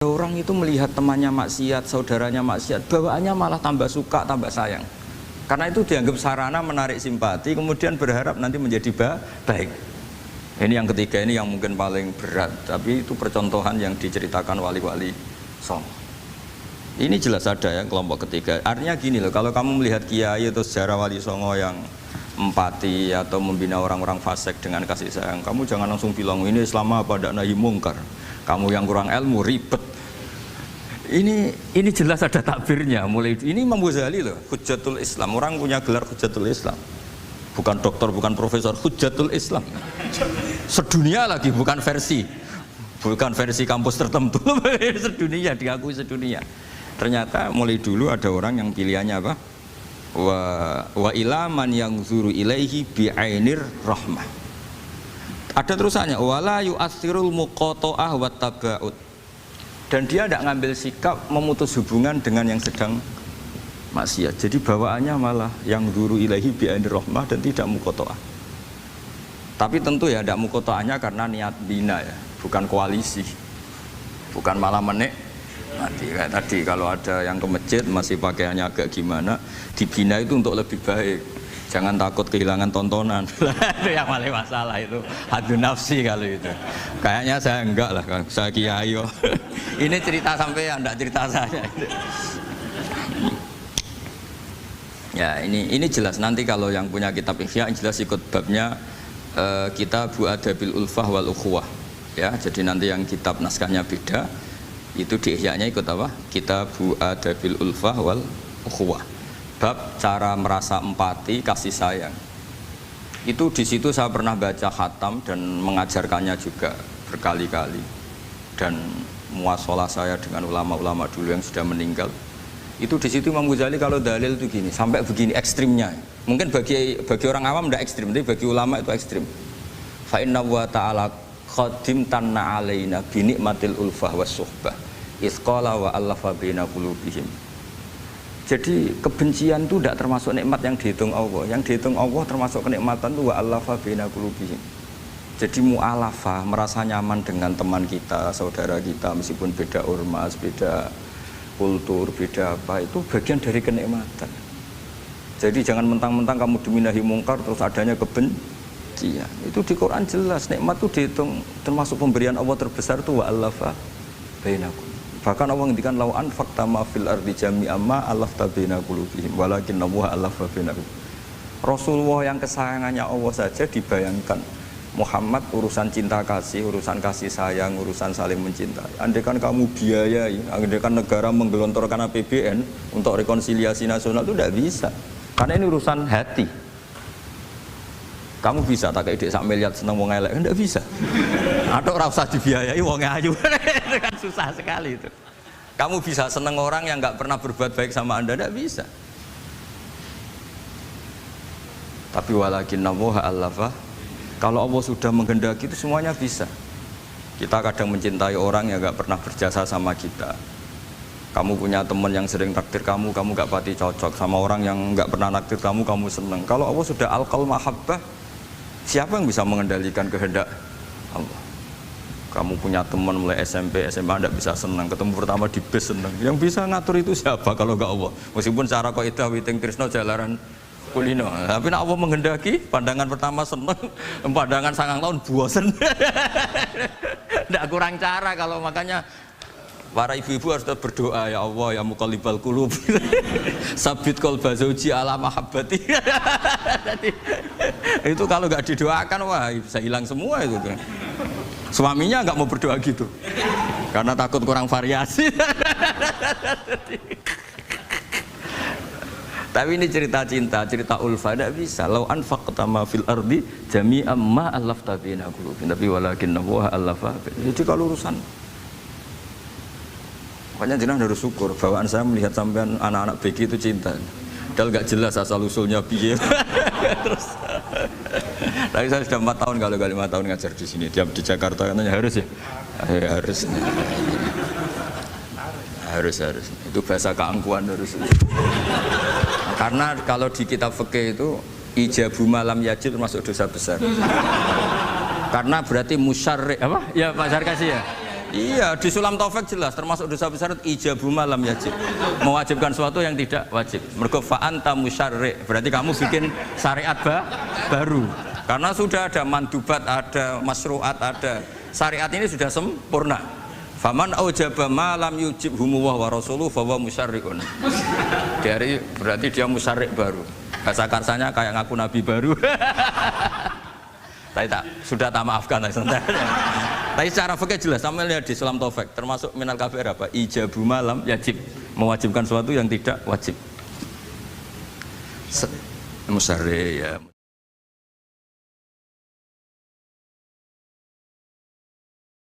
Orang itu melihat temannya maksiat, saudaranya maksiat, bawaannya malah tambah suka, tambah sayang. Karena itu dianggap sarana menarik simpati, kemudian berharap nanti menjadi baik. Ini yang ketiga, ini yang mungkin paling berat, tapi itu percontohan yang diceritakan wali-wali Songo. Ini jelas ada ya kelompok ketiga. Artinya gini loh, kalau kamu melihat kiai atau sejarah wali Songo yang empati atau membina orang-orang fasik dengan kasih sayang, kamu jangan langsung bilang ini Islam apa, tidak nahi mungkar. Kamu yang kurang ilmu ribet. Ini jelas ada takbirnya. Mulai ini Imam Ghazali loh, Hujjatul Islam. Orang punya gelar Hujjatul Islam. Bukan dokter, bukan profesor, Hujjatul Islam. Sedunia lagi, bukan versi kampus tertentu. Sedunia, diakui sedunia. Ternyata mulai dulu ada orang yang pilihannya apa? Wa ilaman yang zuru ilaihi bi'ainir rahmah. Ada terusannya, wala yu'athirul muqata'ah wa taba'ud. Dan dia tidak ngambil sikap memutus hubungan dengan yang sedang maksiat. Jadi bawaannya malah yang zuru ilaihi bi'ainir rahmah dan tidak muqata'ah. Tapi tentu ya tidak muqata'ahnya karena niat bina ya, bukan koalisi. Bukan malah menikmati. Kayak tadi kalau ada yang ke masjid masih pakaiannya agak gimana, dibina itu untuk lebih baik. Jangan takut kehilangan tontonan. Itu yang paling masalah itu. Hadu nafsi kalau itu. Kayaknya saya enggak lah, saya kiai. Ini cerita sampean, enggak cerita saya. Ya, ini jelas nanti kalau yang punya kitab Ihya jelas ikut babnya Kitabu Adabil Ulfah wal Ukhuwah. Ya, jadi nanti yang kitab naskahnya beda. Itu di Ihya-nya ikut apa? Kitabu Adabil Ulfah wal Ukhuwah. Bab cara merasa empati, kasih sayang. Itu di situ saya pernah baca khatam dan mengajarkannya juga berkali-kali. Dan muasalah saya dengan ulama-ulama dulu yang sudah meninggal. Itu di situ Imam Ghazali kalau dalil itu gini, sampai begini ekstrimnya. Mungkin bagi orang awam tidak ekstrim, tapi bagi ulama itu ekstrim. Fa inna wa ta'ala qadim tanna alaina bi ni'matil ulfah was suhbah. Isqala wa allafa baina qulubihim. Jadi kebencian itu tidak termasuk nikmat yang dihitung Allah. Yang dihitung Allah termasuk kenikmatan itu wa allafa baina qulubihim. Jadi mu'alafa, merasa nyaman dengan teman kita, saudara kita, meskipun beda ormas, beda kultur, beda apa, itu bagian dari kenikmatan. Jadi jangan mentang-mentang kamu diminahi mungkar terus adanya kebencian. Itu di Quran jelas, nikmat itu dihitung termasuk pemberian Allah terbesar itu wa allafa baina qulubihim. Bahkan Allah ngendikan lau anfaqta ma fil ardi jami'an ma alafta baina qulubihim walakin Allah alafa bainahum. Rasulullah yang kesayangannya Allah saja dibayangkan Muhammad urusan cinta kasih, urusan kasih sayang, urusan saling mencintai. Andaikan kamu biayai, andaikan negara menggelontorkan APBN untuk rekonsiliasi nasional itu tidak bisa. Karena ini urusan hati. Kamu bisa tak kayak ide sak miliar seneng wong elek, enggak bisa. Atau ora usah dibiayai wong ayu. Itu kan susah sekali itu. Kamu bisa seneng orang yang enggak pernah berbuat baik sama Anda, enggak bisa. Tapi walakin Allah allafa. Kalau Allah sudah menghendaki itu semuanya bisa. Kita kadang mencintai orang yang enggak pernah berjasa sama kita. Kamu punya teman yang sering takdir kamu enggak pati cocok sama orang yang enggak pernah naktir kamu seneng. Kalau Allah sudah alqal mahabbah, siapa yang bisa mengendalikan kehendak Allah? Kamu punya teman mulai SMP, SMA tidak bisa senang, ketemu pertama di bis senang. Yang bisa ngatur itu siapa kalau enggak Allah? Meskipun cara kok itu witing trisno jalaran kulino. Tapi nak Allah menghendaki, pandangan pertama senang, pandangan 9 tahun bosan. Tidak kurang cara kalau makanya para ibu-ibu harus berdoa, ya Allah ya muqallibal qulub. Sabit qalba zauji ala mahabbati. Itu kalau nggak didoakan wah bisa hilang semua itu kan. Suaminya nggak mau berdoa gitu karena takut kurang variasi. Tapi ini cerita cinta, cerita ulfa tidak bisa. Lau anfaqta ma fil ardi jami'an ma allafta baina qulubihim. Tapi walakinna Allah allafa. Jadi kalau urusan makanya jenengan harus syukur bawaan saya melihat sampean anak-anak BG itu cinta. Padahal nggak jelas asal usulnya piye. Terus tapi saya sudah 4 tahun, kalau 5 tahun ngajar di sini. Tiap di Jakarta katanya harus ya. Harus. Itu bahasa keangkuhan harus. Karena kalau di kitab fikih itu ijabu malam yajid termasuk dosa besar. Karena berarti musyarri apa? Ya Pak Sarkasi ya. Iya, di Sulam Taufik jelas termasuk dosa besar ijabu malam yajib. Mewajibkan sesuatu yang tidak wajib. Mergo fa anta musyarri, berarti kamu bikin syariat baru. Karena sudah ada mandubat, ada masruat, ada syariat ini sudah sempurna. Faman aujaba malam yujib humuwah wa rasuluh fawa musyarriun. Dari berarti dia musyarrik baru. Bahasa karsanya kayak ngaku nabi baru. Tapi sudah tak maafkan lah sebenarnya. Tapi secara fikih jelas, sama lihat di Sulam Taufik termasuk minal kafir apa? Ijabu malam yajib, mewajibkan sesuatu yang tidak wajib. Musyarri ya.